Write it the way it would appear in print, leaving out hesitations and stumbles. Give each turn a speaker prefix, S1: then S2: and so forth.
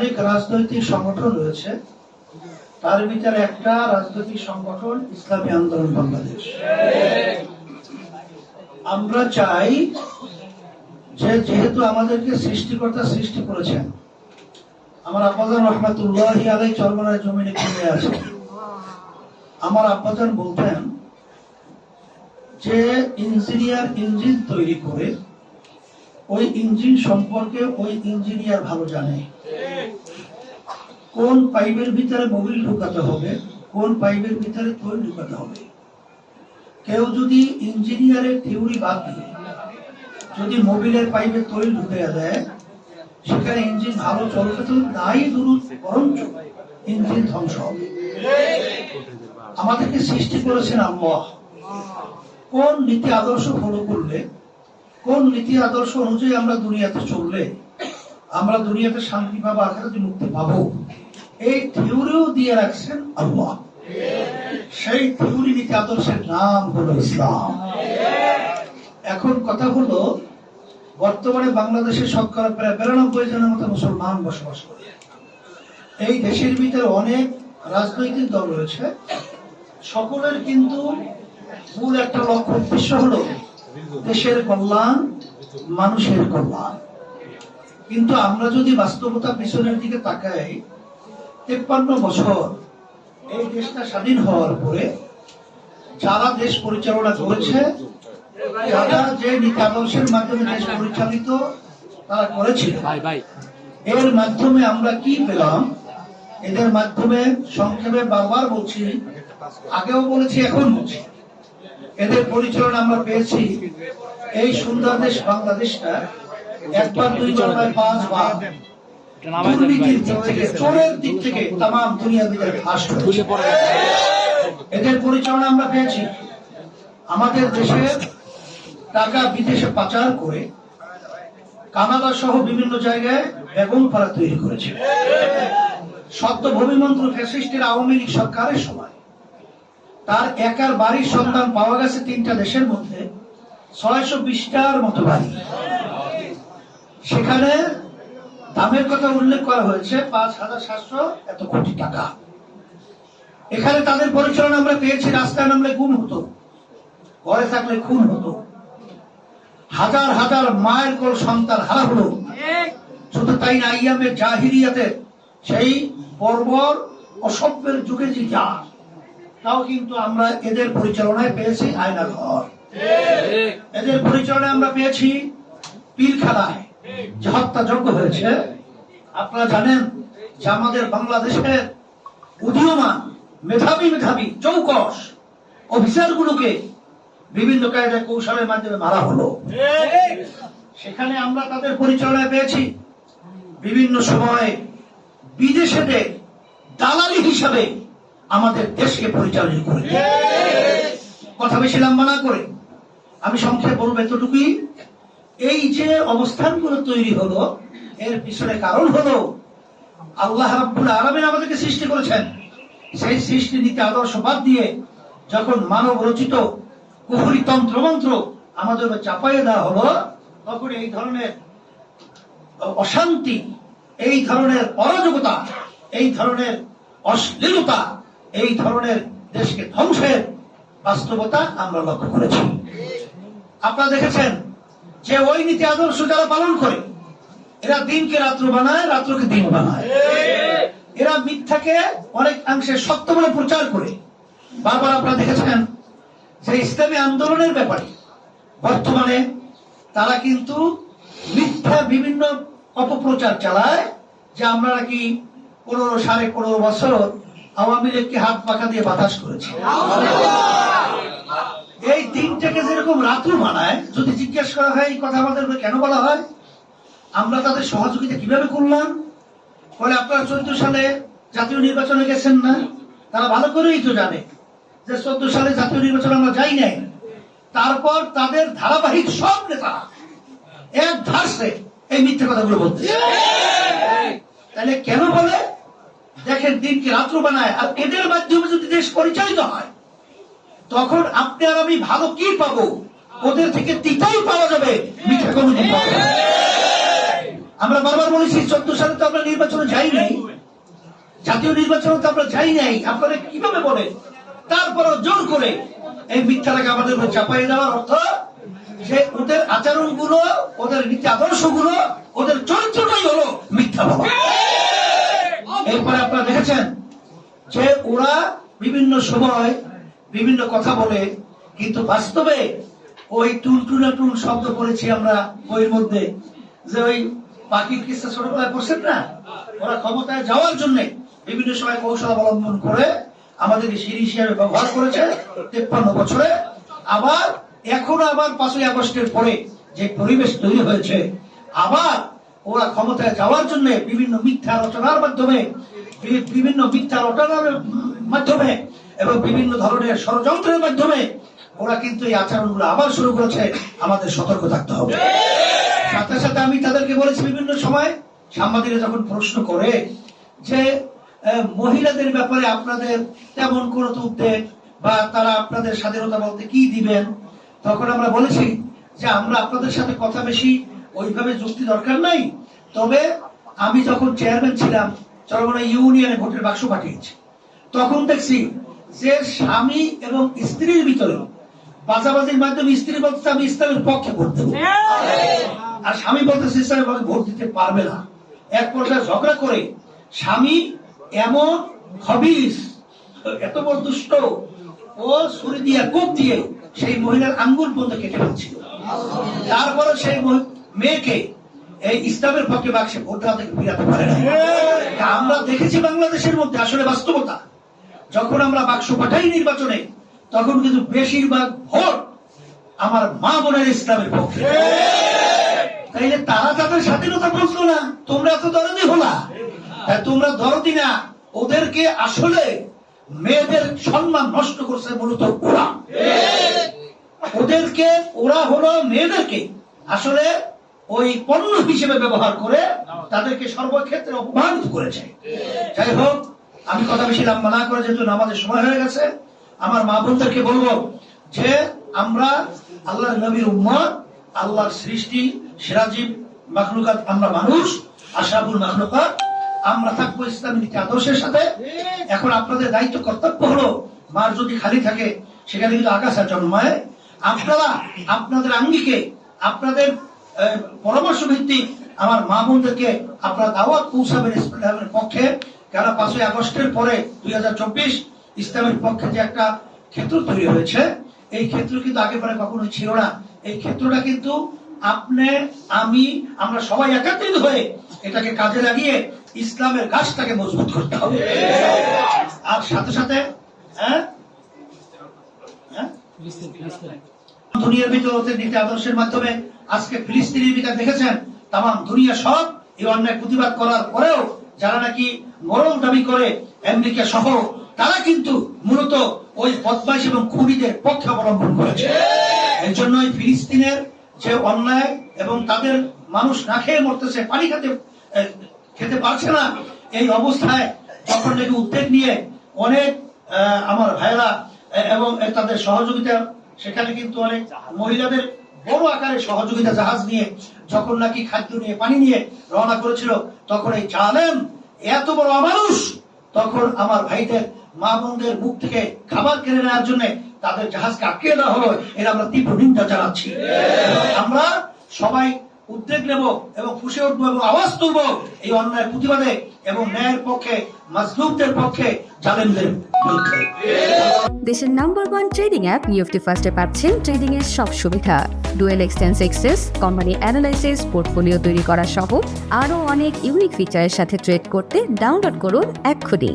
S1: অনেক রাজনৈতিক সংগঠন রয়েছে, তার ভিতরে একটা রাজনৈতিক সংগঠন ইসলামী আন্দোলন বাংলাদেশ। আমরা চাই যে যেহেতু আমাদেরকে সৃষ্টিকর্তা সৃষ্টি করেছেন, আমার আব্বাজান রহমাতুল্লাহি আলাইহি চরমনায় জমিনে ঘুরে আছে। আমার আব্বাজান বলতেন যে ইঞ্জিনিয়ার ইঞ্জিন তৈরি করে ওই ইঞ্জিন সম্পর্কে ওই ইঞ্জিনিয়ার ভালো জানে, কোন পাইপের ভিতরে মোবিল ঢুকাতে হবে, কোন পাইপের ভিতরে তৈল ঢুকাতে হবে। কেউ যদি ইঞ্জিনিয়ারের থিওরি বাদ দিয়ে যদি মোবিলের পাইপে তৈল ঢুকিয়ে দেয়, সেখানে ইঞ্জিন ভালো চলবে তো নাই দূর, বরঞ্চ ইঞ্জিন ধ্বংস হবে। আমাদেরকে সৃষ্টি করেছেন আল্লাহ। কোন নীতি আদর্শ ফলো করলে, কোন নীতি আদর্শ অনুযায়ী আমরা দুনিয়াতে চললে আমরা দুনিয়াতে শান্তি পাবো, আখিরাতে মুক্তি পাবো, এই থিওরিও দিয়ে রাখছেন আল্লাহ। সেই থিওরি নীতি আদর্শের নাম হলো ইসলাম। এখন কথা হলো, বর্তমানে বাংলাদেশের শতকরা প্রায় 92 জনের মতো মুসলমান বসবাস করে। এই দেশের ভিতরে অনেক রাজনৈতিক দল রয়েছে, সকলের কিন্তু মূল একটা লক্ষ্য উদ্দেশ্য হলো দেশের কল্যাণ, মানুষের কল্যাণ। কিন্তু আমরা যদি বাস্তবতা পিছনের দিকে তাকাই, 53 বছর এই দেশটা স্বাধীন হওয়ার পরে যারা দেশ পরিচালনা করেছে, যারা যে নীতি আদর্শের মাধ্যমে দেশ পরিচালিত তারা করেছিল, এর মাধ্যমে আমরা কি পেলাম? এদের মাধ্যমে সংক্ষেপে বারবার বলছি, আগেও বলেছি, এখন বলছি, এদের পরিচালনা আমরা পেয়েছি এই সুন্দর দেশ বাংলাদেশটা একবার, দুইবার, 5 বার দুর্নীতির দিক থেকে, চোরের দিক থেকে তামাম দুনিয়ার ভিতরে ফাঁস হয়েছে। এদের পরিচালনা আমরা পেয়েছি। আমাদের দেশের টাকা বিদেশে পাচার করে কানাডা সহ বিভিন্ন জায়গায় বেগম পাড়া তৈরি করেছে। সদ্য ভূমিমন্ত্র ফ্যাসিস্টের আওয়ামী লীগ সরকারের সময় তার একার বাড়ির সন্ধান পাওয়া গেছে 3টা দেশের মধ্যে 620টার মতো বাড়ি। সেখানে দামের কথা উল্লেখ করা হয়েছে 5,700 এত কোটি টাকা। এখানে তাদের পরিচালনা আমরা পেয়েছি। রাস্তায় নামলে গুম হতো, ঘরে থাকলে খুন হতো, হাজার হাজার মায়ের কোল সন্তান হারা হলো। শুধু তাই না, আইয়ামে জাহিরিয়াতে সেই বর্বর অসভ্যের যুগে যে যা, তাও কিন্তু আমরা এদের পরিচালনায় পেয়েছি আয়না ঘর। এদের পরিচালনায় আমরা পেয়েছি পীরখানায় যে হত্যাযজ্ঞ হয়েছে। আপনারা জানেন যে আমাদের বাংলাদেশের উদীয়মান মেধাবী মেধাবী চৌকস অফিসার গুলোকে বিভিন্ন কায়দায় কৌশলের মাধ্যমে মারা হলো। সেখানে আমরা তাদের পরিচালনায় পেয়েছি বিভিন্ন সময় বিদেশেদের দালালি হিসাবে আমাদের দেশকে পরিচালিত করে। কথা বেশি লম্বা না করে আমি সংক্ষেপে বলবো এতটুকুই, এই যে অবস্থানগুলো তৈরি হলো এর পিছনে কারণ হলো আল্লাহ রাব্বুল আলামিন আমাদেরকে সৃষ্টি করেছেন। সেই সৃষ্টি নীতি আদর্শ বাদ দিয়ে যখন মানব রচিত কুফরি তন্ত্র মন্ত্র আমাদের চাপাইয়ে দেওয়া হলো, তখন এই ধরনের অশান্তি, এই ধরনের অরাজকতা, এই ধরনের অশ্লীলতা, এই ধরনের দেশকে ধ্বংসের বাস্তবতা আমরা লক্ষ্য করেছি। আপনারা দেখেছেন যে ওই নীতি আদর্শ যারা পালন করে, এরা দিনকে রাত্র বানায়, রাত্রকে দিন বানায়। এরা মিথ্যাকে অনেকাংশে সত্য বলে প্রচার করে। বারবার আপনারা দেখেছেন যে ইসলামী আন্দোলনের ব্যাপারে বর্তমানে তারা কিন্তু মিথ্যা বিভিন্ন অপপ্রচার চালায় যে আমরা নাকি 15-15.5 বছর আওয়ামী লীগকে হাত পাখা দিয়ে বাতাস করেছি। এই দিনটাকে যেরকম রাত্র বানায়, যদি জিজ্ঞেস করা হয় এই কথা আমাদের কেন বলা হয়, আমরা তাদের সহযোগিতা কিভাবে করলাম, বলে আপনারা 14 সালে জাতীয় নির্বাচনে গেছেন না? তারা ভালো করেই তো জানে যে 14 সালে জাতীয় নির্বাচনে আমরা যাই নাই। তারপর তাদের ধারাবাহিক সব নেতা এক ধারসে এই মিথ্যা কথাগুলো বলতে। তাহলে কেন বলে? দেখেন দিনকে রাত্র বানায়। আর এদের মাধ্যমে যদি দেশ পরিচালিত হয়, তখন আপনি আর আমি ভালো কি পাবো? ওদের থেকে তিতাই পাওয়া যাবে, মিঠা কোনো দিন পাওয়া যাবে। আমরা বারবার বলেছি 14 সালে তো আমরা নির্বাচনে যাই নাই, জাতীয় নির্বাচনে তো আমরা যাই নাই, আপনারা কিভাবে বলে তারপরও জোর করে এই মিথ্যাটাকে আমাদের উপর চাপাই দেওয়ার অর্থ যে ওদের আচরণ গুলো, ওদের নীতি আদর্শ গুলো, ওদের চরিত্রটাই হলো মিথ্যা বলা। এরপরে আপনারা দেখেছেন যে ওরা বিভিন্ন সময় বিভিন্ন কথা বলে, কিন্তু বাস্তবে ওই টুনটুনা টুন শব্দ করেছি আমরা বইয়ের মধ্যে, যে ওই পাখির কিস্সা ছোটবেলায় পড়ছেন না, ওরা ক্ষমতায় যাওয়ার জন্য বিভিন্ন সময় কৌশল অবলম্বন করে আমাদেরকে সিঁড়ি হিসেবে ব্যবহার করেছে 53 বছরে। আবার এখন আবার 5ই আগস্টের পরে যে পরিবেশ তৈরি হয়েছে, আবার ওরা ক্ষমতায় যাওয়ার জন্য বিভিন্ন মিথ্যা রচনার মাধ্যমে এবং বিভিন্ন ধরনের ষড়যন্ত্রের মাধ্যমে ওরা কিন্তু এই আচরণগুলো আবার শুরু করেছে। আমাদের সতর্ক থাকতে হবে। সাথে সাথে আমি তাদেরকে বলেছি, বিভিন্ন সময় সাংবাদিকরা যখন প্রশ্ন করে যে মহিলাদের ব্যাপারে আপনাদের তেমন কোন উদ্বেগ বা তারা আপনাদের স্বাধীনতা বলতে কি দিবেন, তখন আমরা বলেছি যে আমরা আপনাদের সাথে কথা বেশি ওইভাবে যুক্তি দরকার নাই, তবে আমি যখন চেয়ারম্যান ছিলাম চরমনা ইউনিয়নে ভোটের বাক্স পাঠিয়েছি, তখন দেখছি যে স্বামী এবং স্ত্রীর ভিতরে বাজাবাজির মাধ্যমে স্ত্রী বলতে আমি ইসলামের পক্ষে ভোট দেবো, আর স্বামী বলতেছে ইসলামের পক্ষে ভোট দিতে পারবে না। এক পর্যায়ে ঝগড়া করে স্বামী এমন খবিস, এত বড় দুষ্ট, ও ছুরি দিয়ে কোপ দিয়ে সেই মহিলার আঙ্গুল পর্যন্ত কেটে ফেলছিল। তারপরে সেই মেয়েকে এই ইসলামের পক্ষে বাক্সে ভোট দেওয়া থেকে ফিরাতে পারে না। আমরা দেখেছি বাংলাদেশের মধ্যে আসলে বাস্তবতা, যখন আমরা বাক্স পাঠাই নির্বাচনে, তখন কিন্তু বেশিরভাগ ভোট আমার মা বোনের ইসলামের পক্ষে। তাইলে তারা তাদের স্বাধীনতা বুঝলো না, তোমরা এত দরদি হলা। তোমরা দরদি না, ওদেরকে আসলে মেয়েদের সম্মান নষ্ট করছে মূলত ওরা। ওদেরকে ওরা হলো মেয়েদেরকে আসলে ওই পণ্য হিসেবে ব্যবহার করে তাদেরকে সর্বক্ষেত্রে অপমানিত করেছে। যাই হোক, আমি কথা বেশি লম্বা না করে, যেহেতু নামাজের সময় হয়ে গেছে, আমার মা বোনদেরকে বলবো যে আমরা আল্লাহর নবীর উম্মত, আল্লাহর সৃষ্টি, সিরাজিব মাখলুকাত, আমরা মানুষ, আশরাফুল মাখলুকাত, আমরা থাকবো ইসলামী নীতি আদর্শের সাথে। এখন আপনাদের দায়িত্ব কর্তব্য হলো, মার যদি খালি থাকে সেখানে কিন্তু আগাছা জন্মায়। আপনারা আপনাদের আঙ্গিকে, আপনাদের পরামর্শ ভিত্তিক আমার মা বোনদেরকে আপনারা দাওয়াত পৌঁছাবেন ইসলামের পক্ষে। কেন 5ই আগস্টের পরে 2024 ইসলামের পক্ষে যে একটা ক্ষেত্র তৈরি হয়েছে, এই ক্ষেত্র কিন্তু আগে পরে কখনো ছিল না। এই ক্ষেত্রটা কিন্তু আপনি, আমি, আমরা সবাই একত্রিত হয়ে এটাকে কাজে লাগিয়ে ইসলামের গাছটাকে মজবুত করতে হবে। আর সাথে সাথে দুনিয়ার ভিতরে নীতি আদর্শের মাধ্যমে আজকে ফিলিস্তিনের বিকাশ দেখেছেন, তাম দুনিয়া সব এই অন্যায় প্রতিবাদ করার পরেও যারা নাকি মরণ দাবি করে আমেরিকা সহ, তারা কিন্তু মূলত ওই বদমাইশ এবং খুনিদের পক্ষে অবলম্বন করেছে। এই জন্যই ফিলিস্তিনের যে অন্যায় এবং তাদের মানুষ না খেয়ে মরতেছে, পানি খেতে পারছে না, এই অবস্থায় যখন নাকি উদ্বেগ নিয়ে অনেক আমার ভাইরা এবং তাদের সহযোগিতা, সেখানে কিন্তু অনেক মহিলাদের বড় আকারে সহযোগিতা জাহাজ নিয়ে যখন নাকি খাদ্য নিয়ে পানি নিয়ে রওনা করেছিল, তখন এই জালেম এত বড় অমানুষ তখন আমার ভাইদের মা বোনদের মুখ থেকে খাবার কেড়ে নেওয়ার জন্য তাদের জাহাজকে আটকে দেওয়া হলো। এর আমরা তীব্র নিন্দা জানাচ্ছি। আমরা সবাই উদ্যোগ নেব এবং ফুঁসে উঠবো এবং আওয়াজ তুলবো এই অন্যায়ের প্রতিবাদে এবং ন্যায়ের পক্ষে, মাজলুমদের পক্ষে, জালেমদের বিরুদ্ধে।
S2: দেশের নাম্বার 1 ট্রেডিং অ্যাপ নিফটি ফার্স্টে পাচ্ছেন ট্রেডিং এর সব সুবিধা, dual exchange access, company analysis, portfolio তৈরি করা সহ আরও অনেক ইউনিক ফিচারের সাথে ট্রেড করতে ডাউনলোড করুন এক্ষুনি।